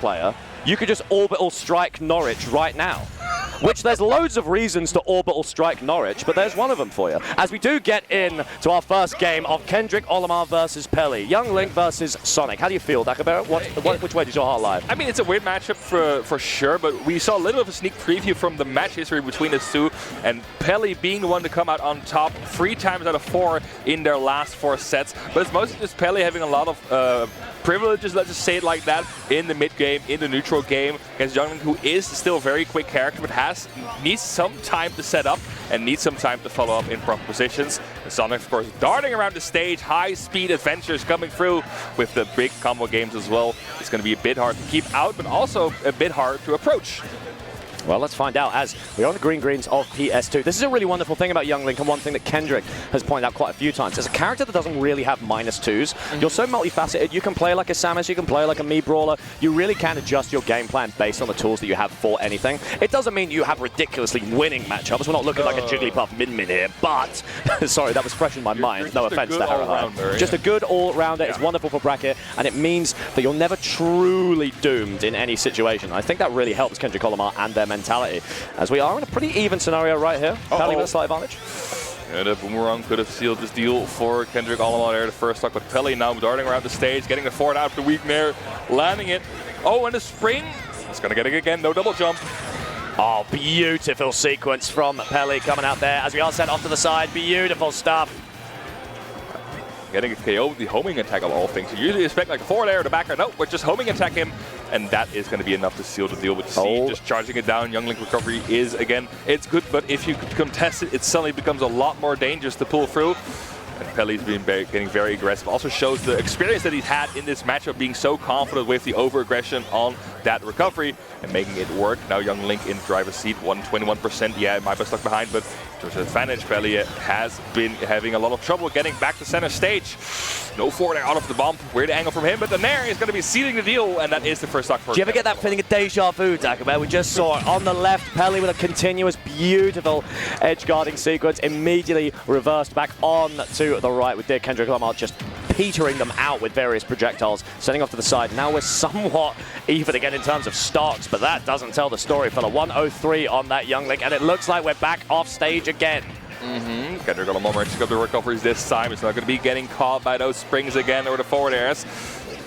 player, you could just orbital strike Norwich right now. Which there's loads of reasons to orbital strike Norwich, but there's one of them for you. As we do get in to our first game of Kendrick, Olimar versus Peli. Young Link versus Sonic. How do you feel, Dagobert? Which way does your heart lie? I mean, it's a weird matchup for sure, but we saw a little bit of a sneak preview from the match history between the two, and Peli being the one to come out on top 3 times out of 4 in their last 4 sets. But it's mostly just Peli having a lot of privileges, let's just say it like that, in the mid game, in the neutral game, against Young Link, who is still a very quick character, but needs some time to set up and needs some time to follow up in proper positions. And Sonic, of course, darting around the stage, high-speed adventures coming through with the big combo games as well. It's going to be a bit hard to keep out, but also a bit hard to approach. Well, let's find out as we're on the greens of PS2. This is a really wonderful thing about Young Link, and one thing that Kendrick has pointed out quite a few times. As a character that doesn't really have -2s, you're so multifaceted. You can play like a Samus, you can play like a Mii Brawler. You really can adjust your game plan based on the tools that you have for anything. It doesn't mean you have ridiculously winning matchups. We're not looking like a Jigglypuff Min-Min here, but sorry, that was fresh in my mind. No offense to Harahai. Just a good all-rounder. It's wonderful for bracket, and it means that you're never truly doomed in any situation. I think that really helps Kendrick, Olimar and their mentality, as we are in a pretty even scenario right here. Peli with a slight advantage. Yeah, the boomerang could have sealed this deal for Kendrick, Olimar there, the first stock, but Peli now darting around the stage, getting the forward out of the weak nair, landing it. Oh, and the spring, it's gonna get it again, no double jump. Oh, beautiful sequence from Peli coming out there as we are sent off to the side. Beautiful stuff. Getting a KO with the homing attack of all things. You usually expect like a forward air or the back air. No, we're just homing attack him, and that is going to be enough to seal the deal with C. Just charging it down. Young Link recovery is, again, it's good, but if you could contest it, it suddenly becomes a lot more dangerous to pull through. And Peli's been getting very aggressive. Also shows the experience that he's had in this matchup, being so confident with the over-aggression on that recovery and making it work. Now Young Link in driver's seat, 121%. Yeah, might be stuck behind, but there's an advantage. Peli has been having a lot of trouble getting back to center stage. No forward air out of the bomb. Weird angle from him, but the nair is going to be sealing the deal, and that is the first stock for him. Do you ever get that feeling of deja vu, Dagobert? We just saw it on the left. Peli with a continuous, beautiful edge guarding sequence, immediately reversed back on to the right with dear Kendrick, Olimar just petering them out with various projectiles, sending off to the side. Now we're somewhat even again in terms of stocks, but that doesn't tell the story, fella. 103 on that Young Link, and it looks like we're back off stage again. Kendrick, Olimar actually got the recoveries this time. It's not going to be getting caught by those springs again or the forward airs.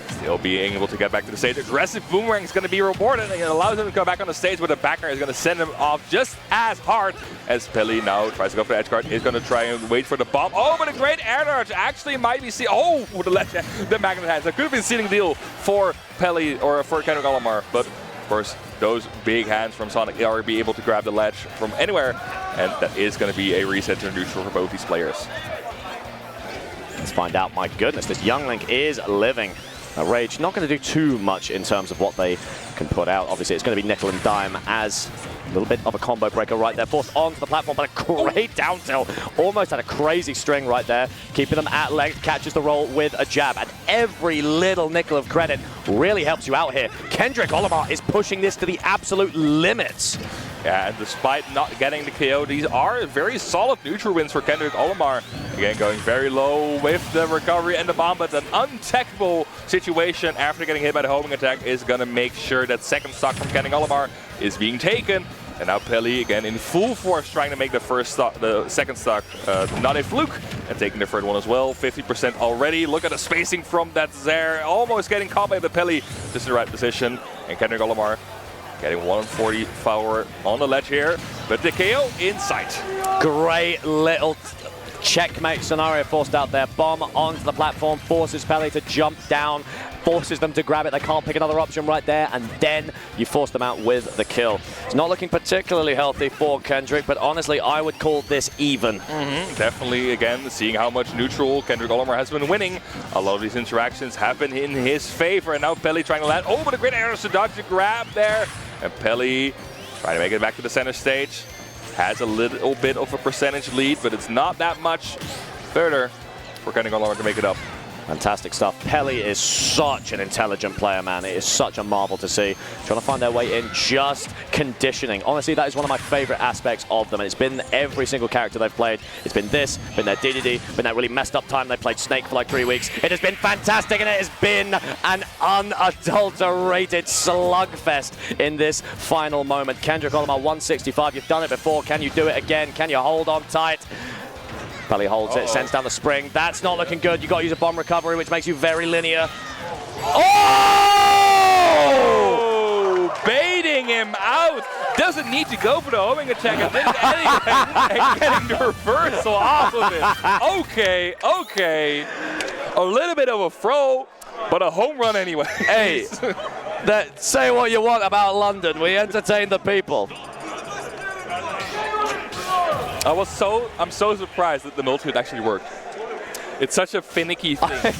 Still being able to get back to the stage. Aggressive boomerang is going to be rewarded, and it allows him to go back on the stage, but the backer is going to send him off just as hard as Peli now tries to go for the edge guard. He's going to try and wait for the bomb. Oh, but a great air dodge actually might be the magnet has. That could have been sealing deal for Peli or for Kendrick, Olimar, but of course those big hands from Sonic are be able to grab the ledge from anywhere, and that is going to be a reset to neutral for both these players. Let's find out. My goodness, this Young Link is living. Rage not going to do too much in terms of what they can put out. Obviously, it's going to be nickel and dime as a little bit of a combo breaker right there. Forced onto the platform, but a great down tilt. Almost had a crazy string right there. Keeping them at length, catches the roll with a jab. And every little nickel of credit really helps you out here. Kendrick, Olimar is pushing this to the absolute limits. Yeah, and despite not getting the KO, these are very solid neutral wins for Kendrick, Olimar. Again, going very low with the recovery and the bomb, but an untechable situation after getting hit by the homing attack is going to make sure that second stock from Kendrick, Olimar is being taken. And now Peli again in full force trying to make the second stock not a fluke, and taking the third one as well. 50% already. Look at the spacing from that there. Almost getting caught by the Peli. Just in the right position. And Kendrick, Olimar getting 140 power on the ledge here, but the KO in sight. Great little checkmate scenario forced out there. Bomb onto the platform, forces Peli to jump down, forces them to grab it. They can't pick another option right there, and then you force them out with the kill. It's not looking particularly healthy for Kendrick, but honestly, I would call this even. Definitely, again, seeing how much neutral Kendrick, Olimar has been winning. A lot of these interactions have been in his favor, and now Peli trying to land. Oh, but a great air to dodge the grab there. And Peli trying to make it back to the center stage. Has a little bit of a percentage lead, but it's not that much further for Kendrick, Olimar to make it up. Fantastic stuff. Peli is such an intelligent player, man. It is such a marvel to see. Trying to find their way in, just conditioning. Honestly, that is one of my favorite aspects of them. And it's been every single character they've played. It's been this, been their DDD, been that really messed up time they played Snake for like 3 weeks. It has been fantastic, and it has been an unadulterated slugfest in this final moment. Kendrick Olimar 165. You've done it before. Can you do it again? Can you hold on tight? Peli holds it, sends down the spring. That's not looking good. You've got to use a bomb recovery, which makes you very linear. Oh! Baiting him out. Doesn't need to go for the homing attack and then and getting the reversal off of it. Okay, okay. A little bit of a throw, but a home run anyway. Hey, say what you want about London. We entertain the people. I'm so surprised that the multi-hit actually worked. It's such a finicky thing.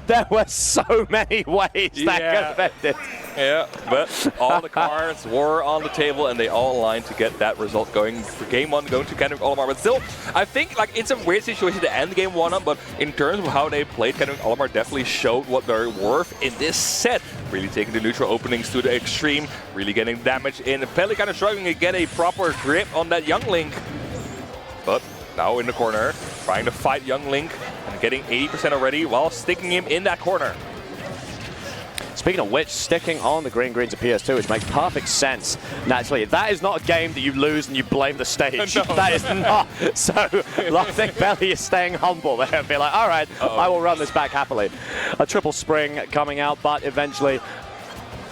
There were so many ways that could affect it. Yeah, but all the cards were on the table and they all aligned to get that result going for game one, going to Kendrick Olimar. But still, I think like it's a weird situation to end game one on, but in terms of how they played, Kendrick Olimar definitely showed what they're worth in this set. Really taking the neutral openings to the extreme, really getting damage in. Peli kind of struggling to get a proper grip on that Young Link. But now in the corner, trying to fight Young Link and getting 80% already while sticking him in that corner. Speaking of which, sticking on the green-greens of PS2, which makes perfect sense, naturally. That is not a game that you lose and you blame the stage. No. That is not. So I think Peli is staying humble there and be like, all right, I will run this back happily. A triple spring coming out, but eventually,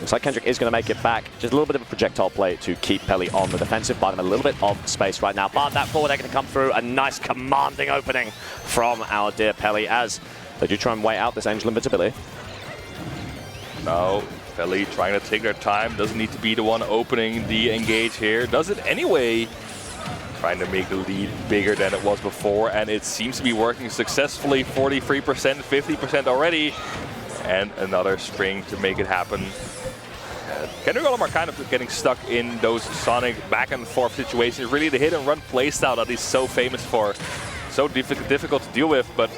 looks like Kendrick is going to make it back. Just a little bit of a projectile play to keep Peli on the defensive, buy them a little bit of space right now. But that forward air going to come through. A nice commanding opening from our dear Peli as they do try and wait out this Angel Invincibility. Now, Peli trying to take their time. Doesn't need to be the one opening the engage here. Does it anyway. Trying to make the lead bigger than it was before. And it seems to be working successfully. 43%, 50% already. And another spring to make it happen. Kendrick Olimar kind of getting stuck in those Sonic back and forth situations. Really the hit and run playstyle that he's so famous for. So difficult to deal with, but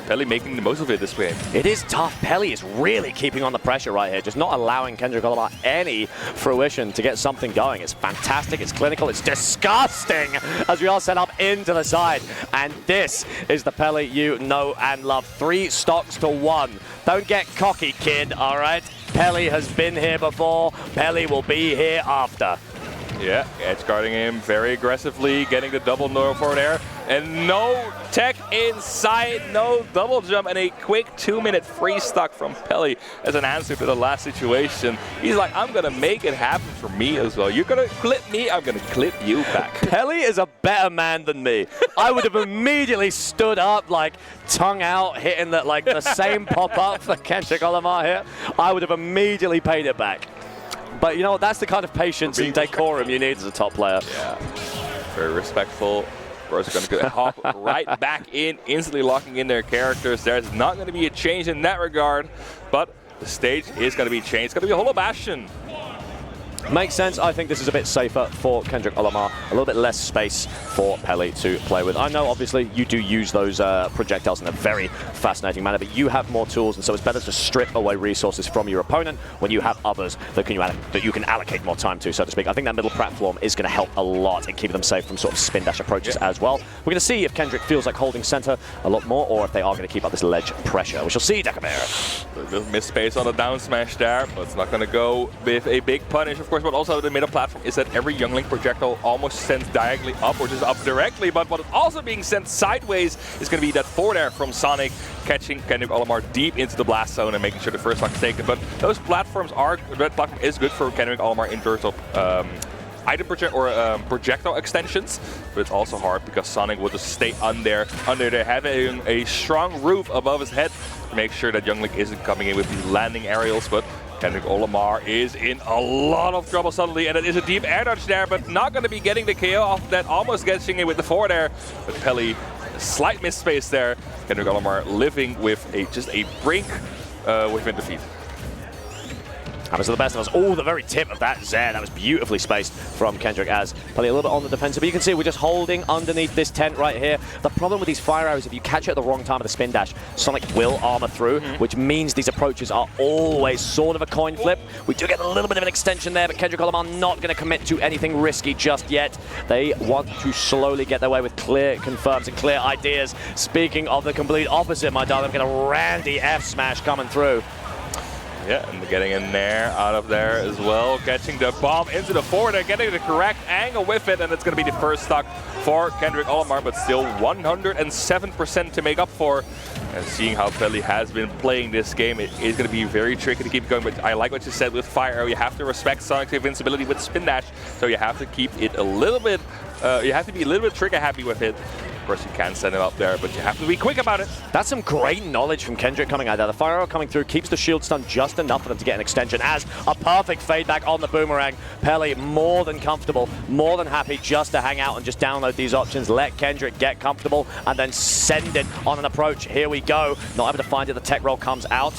Peli making the most of it this game. It is tough. Peli is really keeping on the pressure right here, just not allowing Kendrick Olimar any fruition to get something going. It's fantastic, it's clinical, it's disgusting as we are set up into the side. And this is the Peli you know and love. 3 stocks to 1. Don't get cocky, kid, all right? Peli has been here before. Peli will be here after. Yeah, edge guarding him very aggressively, getting the double no forward air. And no tech inside, no double jump, and a quick 2-minute free stock from Peli as an answer to the last situation. He's like, I'm going to make it happen for me as well. You're going to clip me, I'm going to clip you back. Peli is a better man than me. I would have immediately stood up, like, tongue out, hitting the same pop-up for Kendrick Olimar here. I would have immediately paid it back. But you know what, that's the kind of patience and decorum you need as a top player. Yeah, very respectful. Bros are going to hop right back in, instantly locking in their characters. There's not going to be a change in that regard, but the stage is going to be changed. It's going to be a Holo Bastion. Makes sense. I think this is a bit safer for Kendrick Olimar. A little bit less space for Peli to play with. I know, obviously, you do use those projectiles in a very fascinating manner, but you have more tools, and so it's better to strip away resources from your opponent when you have others that you can allocate more time to, so to speak. I think that middle platform is going to help a lot in keeping them safe from sort of spin dash approaches as well. We're going to see if Kendrick feels like holding center a lot more, or if they are going to keep up this ledge pressure. We shall see, Decamera. A little missed space on the down smash there, but it's not going to go with a big punish, of course. But also the middle platform is that every Young Link projectile almost sends diagonally up, or just up directly. But what is also being sent sideways is going to be that forward air from Sonic, catching Kendrick Olimar deep into the blast zone and making sure the first stock is taken. But those platforms that platform is good for Kendrick Olimar in terms of item projectile extensions, but it's also hard because Sonic will just stay under there, having a strong roof above his head to make sure that Young Link isn't coming in with these landing aerials. But Kendrick Olimar is in a lot of trouble suddenly, and it is a deep air dodge there, but not going to be getting the KO off that, almost getting it with the forward air. But Peli, a slight miss space there. Kendrick Olimar living with just a brink within defeat. Happens to the best of us. Oh, the very tip of that Zed. That was beautifully spaced from Kendrick as Peli a little bit on the defensive. But you can see we're just holding underneath this tent right here. The problem with these fire arrows, if you catch it at the wrong time of the spin dash, Sonic will armor through, which means these approaches are always sort of a coin flip. We do get a little bit of an extension there, but Kendrick Olimar not going to commit to anything risky just yet. They want to slowly get their way with clear confirms and clear ideas. Speaking of the complete opposite, my darling, get a Randy F smash coming through. Yeah, and getting in there, out of there as well. Catching the bomb into the forward and getting the correct angle with it. And it's going to be the first stock for Kendrick Olimar, but still 107% to make up for. And seeing how Peli has been playing this game, it is going to be very tricky to keep going. But I like what you said with Fire Arrow. You have to respect Sonic's invincibility with Spin Dash. So you have to keep it a little bit, you have to be a little bit trigger happy with it. Of course, you can send him up there, but you have to be quick about it. That's some great knowledge from Kendrick coming out there. The fire arrow coming through keeps the shield stun just enough for them to get an extension. As a perfect fade back on the boomerang, Peli more than comfortable, more than happy just to hang out and just download these options. Let Kendrick get comfortable and then send it on an approach. Here we go. Not able to find it. The tech roll comes out.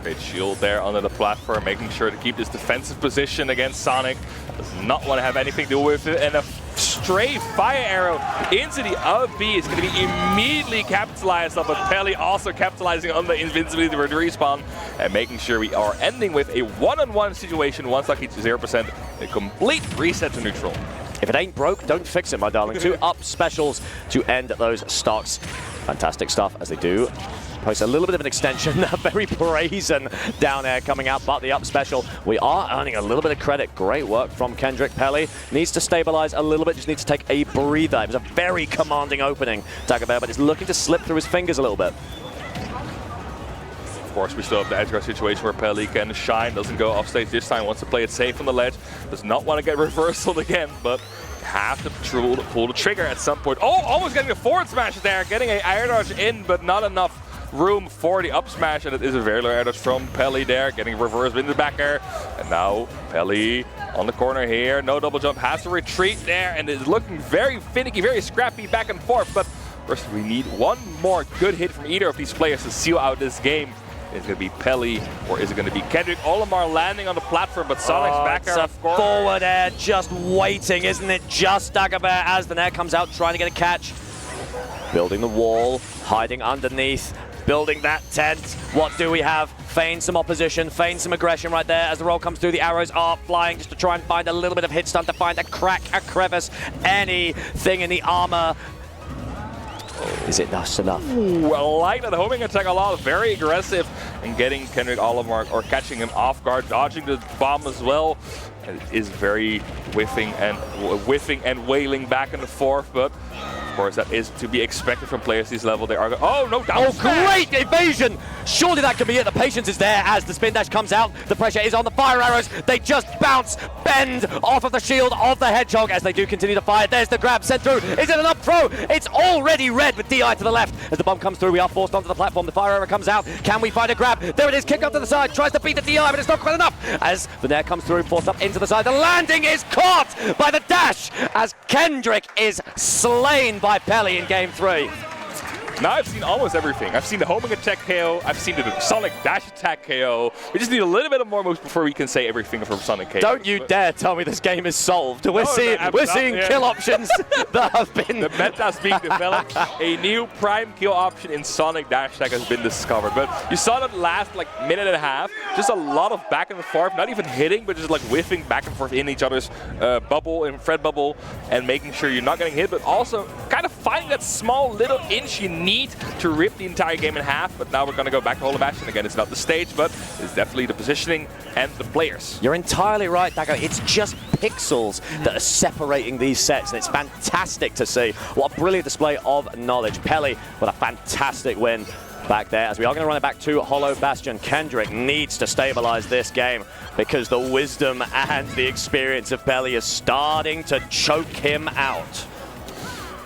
Great shield there under the platform, making sure to keep this defensive position against Sonic. Does not want to have anything to do with it. And a stray fire arrow into the up B is going to be immediately capitalized on, but Peli also capitalizing on the invincibility with respawn and making sure we are ending with a one-on-one situation. One stock each to 0%, a complete reset to neutral. If it ain't broke, don't fix it, my darling. 2 up specials to end those stocks. Fantastic stuff as they do. Post a little bit of an extension, very brazen down air coming out, but the up special, we are earning a little bit of credit. Great work from Kendrick. Peli needs to stabilize a little bit, just needs to take a breather. It was a very commanding opening, Dagobert, but it's looking to slip through his fingers a little bit. Of course, we still have the edge guard situation where Peli can shine, doesn't go off stage this time, wants to play it safe on the ledge, does not want to get reversaled again, but have to pull the trigger at some point. Oh, almost getting a forward smash there, getting an air dodge in, but not enough room for the up smash, and it is a very low air dodge from Peli there, getting reversed into the back air. And now Peli on the corner here, no double jump, has to retreat there, and is looking very finicky, very scrappy back and forth. But first, we need one more good hit from either of these players to seal out this game. Is it going to be Peli, or is it going to be Kendrick Olimar landing on the platform, but Sonic's back air, of course. Forward air just waiting, isn't it? Just Dagobert as the Nair comes out, trying to get a catch. Building the wall, hiding underneath, building that tent. What do we have? Feign some opposition, feign some aggression right there as the roll comes through. The arrows are flying just to try and find a little bit of hit stun, to find a crack, a crevice, anything in the armor. Is it just enough? Ooh, I like that homing attack a lot. Very aggressive in getting Kendrick Olimar, or catching him off guard, dodging the bomb as well. And it is very whiffing and wailing back and forth, but of course that is to be expected from players this level. They are oh no, down smash. Great evasion! Surely that could be it. The patience is there as the spin dash comes out. The pressure is on the fire arrows. They just bounce, bend off of the shield of the hedgehog as they do continue to fire. There's the grab sent through. Is it an up throw? It's already red with DI to the left. As the bomb comes through, we are forced onto the platform. The fire arrow comes out. Can we find a grab? There it is, kick up to the side. Tries to beat the DI, but it's not quite enough. As the Nair comes through, forced up into the side. The landing is caught by the dash as Kendrick is slain by Peli in game 3. Now I've seen almost everything. I've seen the homing attack KO, I've seen the Sonic dash attack KO. We just need a little bit of more moves before we can say everything from Sonic KO. Don't you dare tell me this game is solved. We're seeing kill options that have been... The meta's being developed. A new prime kill option in Sonic dash attack has been discovered. But you saw that last like minute and a half. Just a lot of back and forth, not even hitting, but just like whiffing back and forth in each other's bubble, and Fred bubble, and making sure you're not getting hit, but also kind of finding that small little inch you need to rip the entire game in half. But now we're going to go back to Hollow Bastion. Again, it's not the stage, but it's definitely the positioning and the players. You're entirely right, Dago. It's just pixels that are separating these sets, and it's fantastic to see. What a brilliant display of knowledge. Peli with a fantastic win back there, as we are going to run it back to Hollow Bastion. Kendrick needs to stabilize this game because the wisdom and the experience of Peli is starting to choke him out.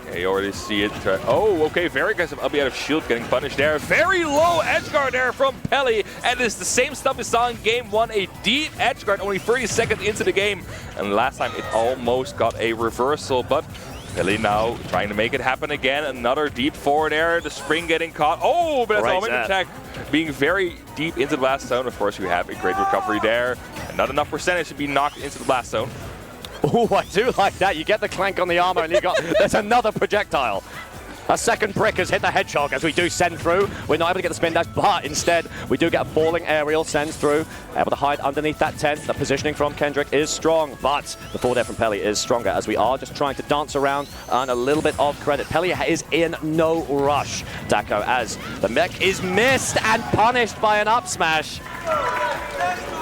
Yeah, you already see it. Oh, okay, very aggressive. I'll be out of shield, getting punished there. Very low edge guard there from Peli, and it's the same stuff we saw in game 1. A deep edge guard, only 30 seconds into the game, and last time it almost got a reversal, but Peli now trying to make it happen again. Another deep forward air. The spring getting caught. Oh, but that's a homing attack being very deep into the blast zone. Of course, you have a great recovery there. And not enough percentage to be knocked into the blast zone. Oh, I do like that. You get the clank on the armor and you got, there's another projectile. A second brick has hit the hedgehog as we do send through. We're not able to get the spin dash, but instead we do get a falling aerial, sends through. Able to hide underneath that tent. The positioning from Kendrick is strong, but the forward air from Peli is stronger as we are just trying to dance around, earn a little bit of credit. Peli is in no rush, Daco, as the mech is missed and punished by an up smash.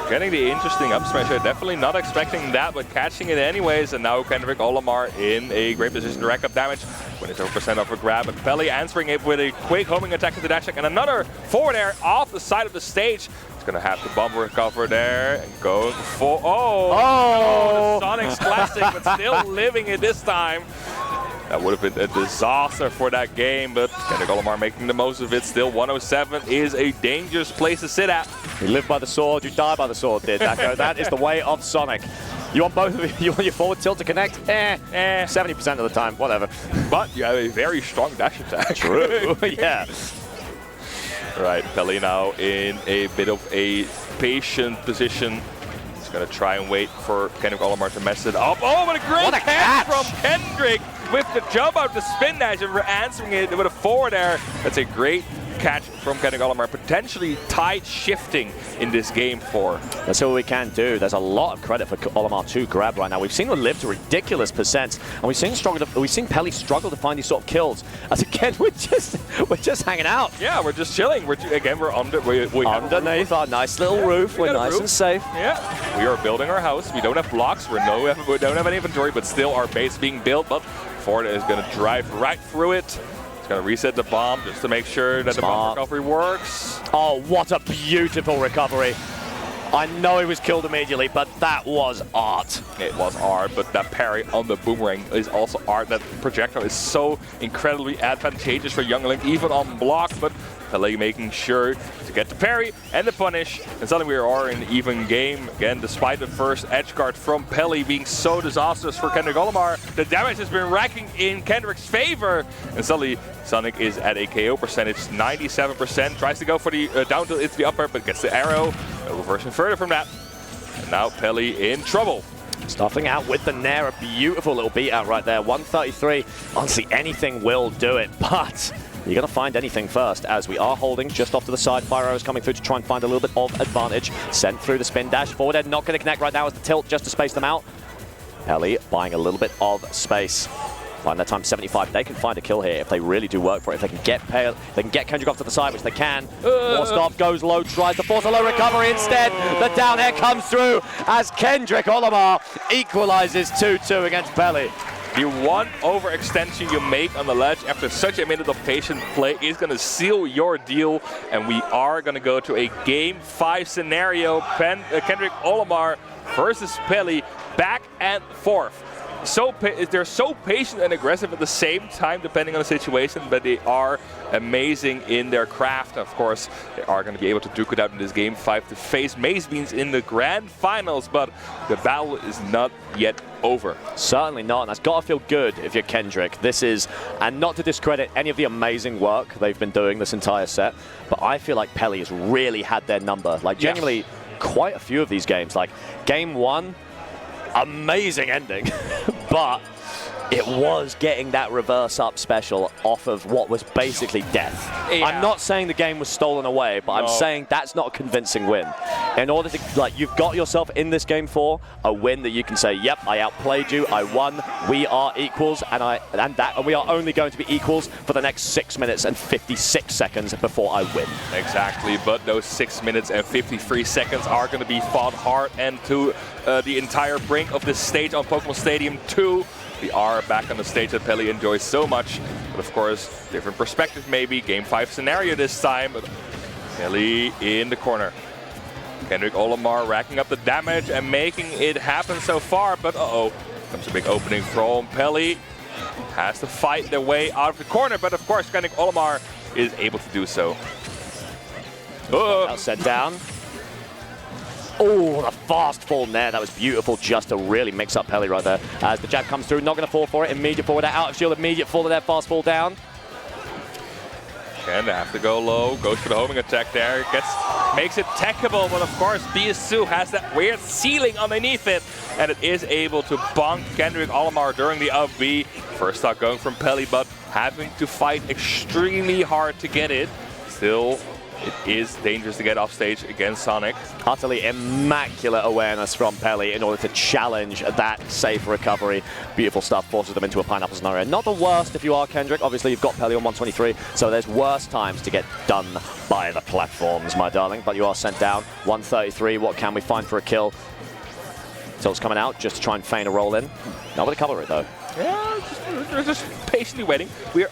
Getting the interesting up smash here. Definitely not expecting that, but catching it anyways. And now Kendrick Olimar in a great position to rack up damage. 27% off a grab, but Peli answering it with a quick homing attack to the dash attack and another forward air off the side of the stage. He's going to have the bomb recover there and going for... Oh, the Sonic's classic, but still living it this time. That would have been a disaster for that game, but Kendrick Olimar making the most of it. Still, 107 is a dangerous place to sit at. You live by the sword, you die by the sword, dear Daco. That is the way of Sonic. You want both of you? You want your forward tilt to connect? 70% of the time, whatever. But you have a very strong dash attack. True, yeah. Right, Peli now in a bit of a patient position. He's going to try and wait for Kendrick Olimar to mess it up. Oh, what a great catch from Kendrick with the jump out, the spin dash, and we're answering it with a forward air. That's a great catch from Kendrick Olimar, potentially tide shifting in this game 4. That's all we can do. There's a lot of credit for Olimar to grab right now. We've seen him live to ridiculous percents, and we've seen Peli struggle to find these sort of kills. As again, we're just hanging out. Yeah, we're just chilling. We're underneath our nice little roof. We're nice and safe. Yeah, we are building our house. We don't have blocks. We don't have any inventory, but still our base being built. But Ford is going to drive right through it. He's going to reset the bomb just to make sure that the bomb recovery works. Oh, what a beautiful recovery. I know he was killed immediately, but that was art. It was art, but that parry on the boomerang is also art. That projectile is so incredibly advantageous for Young Link, even on block, but Peli making sure to get the parry and the punish. And suddenly we are in an even game. Again, despite the first edge guard from Peli being so disastrous for Kendrick Olimar, the damage has been racking in Kendrick's favor. And suddenly Sonic is at a KO percentage, 97%. Tries to go for the down tilt into the upper, but gets the arrow. No reversing further from that. And now Peli in trouble. Starting out with the Nair, a beautiful little beat out right there. 133. Honestly, anything will do it, but you're going to find anything first, as we are holding just off to the side. Fire arrows coming through to try and find a little bit of advantage. Sent through the spin dash. Forward air not going to connect right now as the tilt just to space them out. Peli buying a little bit of space. Find that time 75. They can find a kill here if they really do work for it. If they can get Kendrick off to the side, which they can. More stop, goes low, tries to force a low recovery instead. The down air comes through as Kendrick Olimar equalizes 2-2 against Peli. The one overextension you make on the ledge after such a minute of patient play is going to seal your deal. And we are going to go to a Game 5 scenario. Kendrick Olimar versus Peli, back and forth. They're so patient and aggressive at the same time, depending on the situation, but they are amazing in their craft. Of course, they are going to be able to duke it out in this Game 5 to face Maze Beans in the grand finals, but the battle is not yet over. Certainly not, and that's got to feel good if you're Kendrick. This is, and not to discredit any of the amazing work they've been doing this entire set, but I feel like Peli has really had their number. Like, genuinely, quite a few of these games. Like, Game 1, amazing ending, but it was getting that reverse up special off of what was basically death. Yeah. I'm not saying the game was stolen away, but I'm saying that's not a convincing win. In order to, like, you've got yourself in this Game 4 a win that you can say, yep, I outplayed you, I won, we are equals, and we are only going to be equals for the next 6 minutes and 56 seconds before I win. Exactly, but those 6 minutes and 53 seconds are going to be fought hard and to the entire brink of this stage on Pokemon Stadium 2. We are back on the stage that Peli enjoys so much, but of course, different perspective maybe. Game 5 scenario this time, but Peli in the corner. Kendrick Olimar racking up the damage and making it happen so far, but comes a big opening from Peli. Has to fight their way out of the corner, but of course, Kendrick Olimar is able to do so. Now set down. Oh, the fast fall there. That was beautiful just to really mix up Peli right there. As the jab comes through, not going to fall for it. Immediate forward out of shield, immediate forward there, fast fall down. And they have to go low, goes for the homing attack there, makes it techable, but of course PS2 has that weird ceiling underneath it, and it is able to bonk Kendrick Olimar during the up B. First stock going from Peli, but having to fight extremely hard to get it. Still, it is dangerous to get off stage against Sonic. Utterly immaculate awareness from Peli in order to challenge that safe recovery. Beautiful stuff, forces them into a pineapple scenario. Not the worst if you are Kendrick. Obviously, you've got Peli on 123, so there's worse times to get done by the platforms, my darling. But you are sent down. 133, what can we find for a kill? Tilt's coming out just to try and feign a roll in. Not with a cover it, though. Yeah, we're just patiently waiting.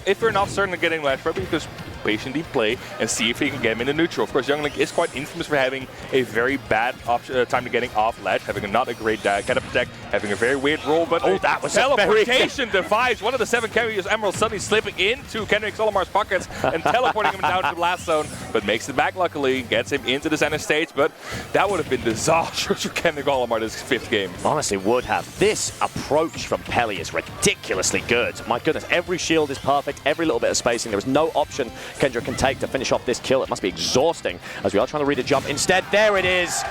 If we're not certain of getting ledge, probably just patiently play and see if we can get him into neutral. Of course, Younglink is quite infamous for having a very bad time to getting off ledge, having not a great get-up attack, having a very weird roll, but that was teleportation device. One of the 7 carriers, Emerald, suddenly slipping into Kendrick Olimar's pockets and teleporting him down to the last zone, but makes it back luckily, gets him into the center stage, but that would have been disastrous for Kendrick Olimar this 5th game. Honestly, would have. This approach from Peli is ridiculously good. My goodness, every shield is perfect, every little bit of spacing. There is no option Kendrick can take to finish off this kill. It must be exhausting as we are trying to read a jump. Instead, there it is.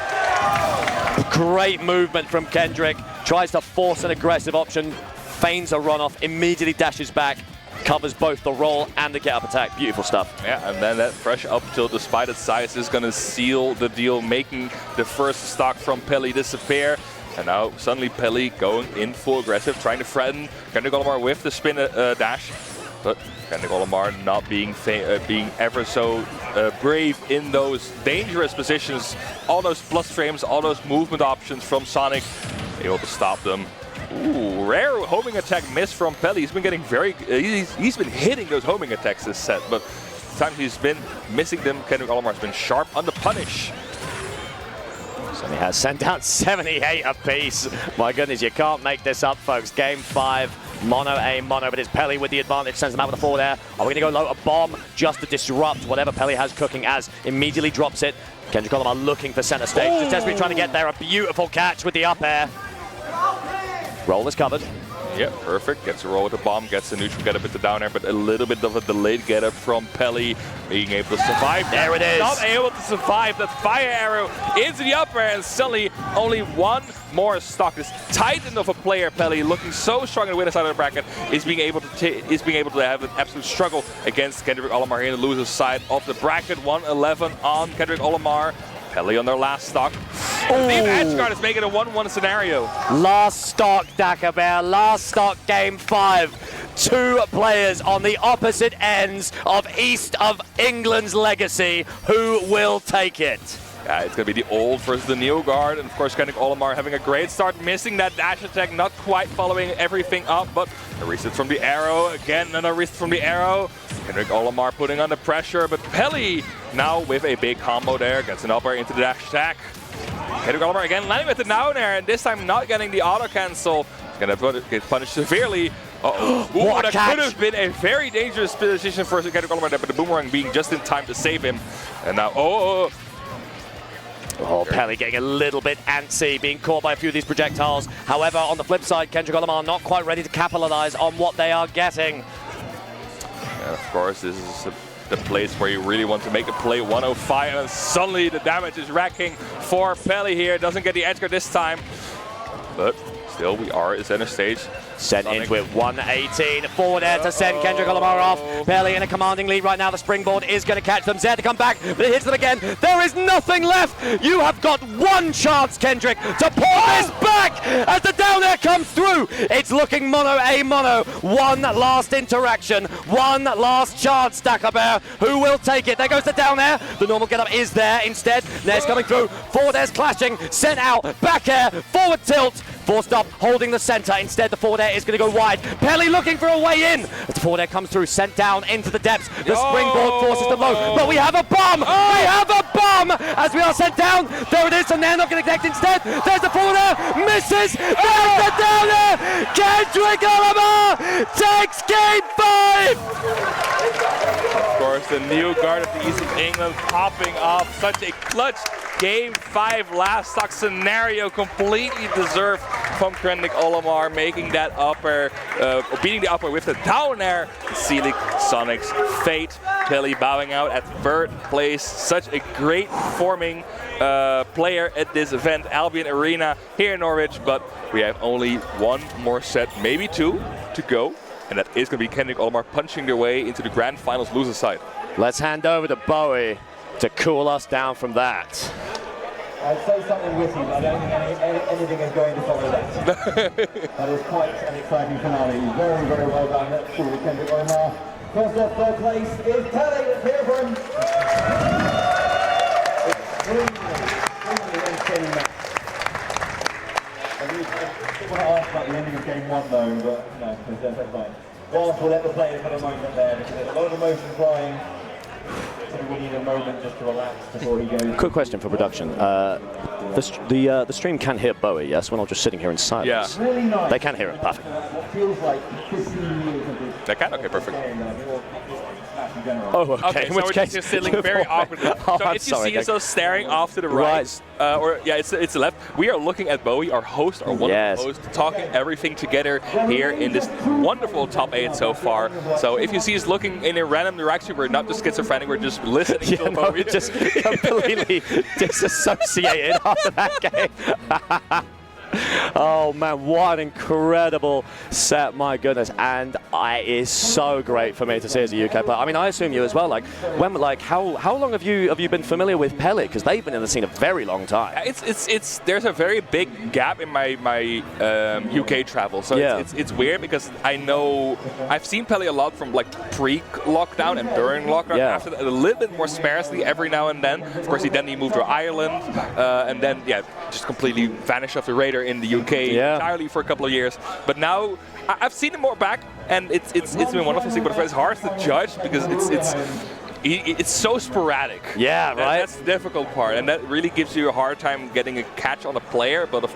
Great movement from Kendrick. Tries to force an aggressive option, feigns a runoff, immediately dashes back, covers both the roll and the get-up attack. Beautiful stuff. Yeah, and then that fresh up tilt, despite its size, is going to seal the deal, making the first stock from Peli disappear. And now suddenly Peli going in full aggressive, trying to threaten Kendrick Olimar with the spin dash. But Kendrick Olimar not being ever so brave in those dangerous positions. All those plus frames, all those movement options from Sonic, able to stop them. Ooh, rare homing attack miss from Peli. He's been getting he's been hitting those homing attacks this set, but the times he's been missing them, Kendrick Olimar's been sharp on the punish. So he has sent out 78 apiece. My goodness, you can't make this up, folks. Game 5, mono A mono, but it's Peli with the advantage, sends them out with a forward air. Are we going to go low? A bomb just to disrupt whatever Peli has cooking as immediately drops it. Kendrick Olimar looking for center stage. Just desperately trying to get there. A beautiful catch with the up air. Roll is covered. Yeah, perfect. Gets a roll with the bomb, gets the neutral get up with the down air, but a little bit of a delayed get up from Peli, being able to survive. There it is. Not able to survive that fire arrow into the up air, and suddenly only one more stock. This titan of a player, Peli, looking so strong on the winner side of the bracket, is being able to have an absolute struggle against Kendrick Olimar here in the loser side of the bracket. 111 on Kendrick Olimar. Peli on their last stock. Steve Edgeguard is making a 1-1 scenario. Last stock, Dagobert. Last stock, game 5. 2 players on the opposite ends of East of England's legacy. Who will take it? Yeah, it's going to be the old versus the new guard. And of course, Kendrick Olimar having a great start, missing that dash attack, not quite following everything up, but a reset from the arrow. Again, another reset from the arrow. Kendrick Olimar putting under pressure, but Peli now with a big combo there, gets an up air into the dash attack. Kendrick Olimar again landing with the down air, and this time not getting the auto cancel. He's going to get punished severely. What that could have been a very dangerous position for Kendrick Olimar there, but the boomerang being just in time to save him. And now, Peli getting a little bit antsy, being caught by a few of these projectiles. However, on the flip side, Kendrick Olimar not quite ready to capitalize on what they are getting. And of course, this is the place where you really want to make a play. 105, and suddenly the damage is racking for Peli here. Doesn't get the edge guard this time, but still we are at center stage. Sent into it, 118. Forward air to send Kendrick Olimar off. Peli in a commanding lead right now. The springboard is going to catch them. Zed to come back, but it hits them again. There is nothing left. You have got one chance, Kendrick, to pull this back as the down air comes through. It's looking mono a mono. One last interaction. One last chance, Dagobert. Who will take it? There goes the down air. The normal get up is there instead. Nair's coming through. Forward air's clashing. Sent out. Back air. Forward tilt. Forced up, holding the center. Instead, the forward air is going to go wide. Peli looking for a way in. As the forward air comes through, sent down into the depths. The springboard forces them low. But we have a bomb! We have a bomb! As we are sent down. There it is, and they're not going to connect instead. There's the forward air. Misses. There's the down air. Kendrick Olimar takes game 5! Of course, course, the new guard of the East of England popping off such a clutch Game 5 last stock scenario, completely deserved from Kendrick Olimar, making that upper, beating the upper with the down air. Sealing Sonic's fate. Peli bowing out at 3rd place. Such a great performing player at this event, Albion Arena here in Norwich, but we have only one more set, maybe 2 to go, and that is going to be Kendrick Olimar punching their way into the grand finals loser side. Let's hand over to Bowie to cool us down from that. I'd say something witty, but I don't think anything is going to follow that. That is quite an exciting finale. Very, very well done. Let's call Kendrick Olimar. First off, 3rd place is Peli. Let's hear for him. Extremely entertaining match. I want to ask about the ending of Game 1 though, but no, that's fine. Whilst we'll let the players have a moment there, because there's a lot of emotion flying. We need a moment just to relax before he goes. Quick question for production. The stream can hear Bowie, yes? We're not just sitting here in silence. Yeah. Really nice. They can hear it, perfect. What feels like 15 years of this. They can? Okay, perfect. Oh, okay. Okay, so we're just sitting very awkwardly. Oh, So if you sorry, see us though staring off to the right, or yeah, it's the left, we are looking at Bowie, our host, our wonderful host, talking everything together here in this wonderful top 8 so far. So if you see us looking in a random direction, we're not just schizophrenic, we're just listening to Bowie. We're just completely disassociated after that game. Oh man, what an incredible set, my goodness, and it is so great for me to see as a UK player. I mean, I assume you as well. Like, how long have you been familiar with Peli? Because they've been in the scene a very long time. There's a very big gap in my UK travel, so it's weird because I've seen Peli a lot from like pre-lockdown and during lockdown. After that, a little bit more sparsely every now and then. Of course, he moved to Ireland, and then just completely vanished off the radar in the UK entirely for a couple of years. But now I've seen him more back, and it's been wonderful to see. But it's hard to judge because it's so sporadic. Yeah, right. That's the difficult part, and that really gives you a hard time getting a catch on a player. But of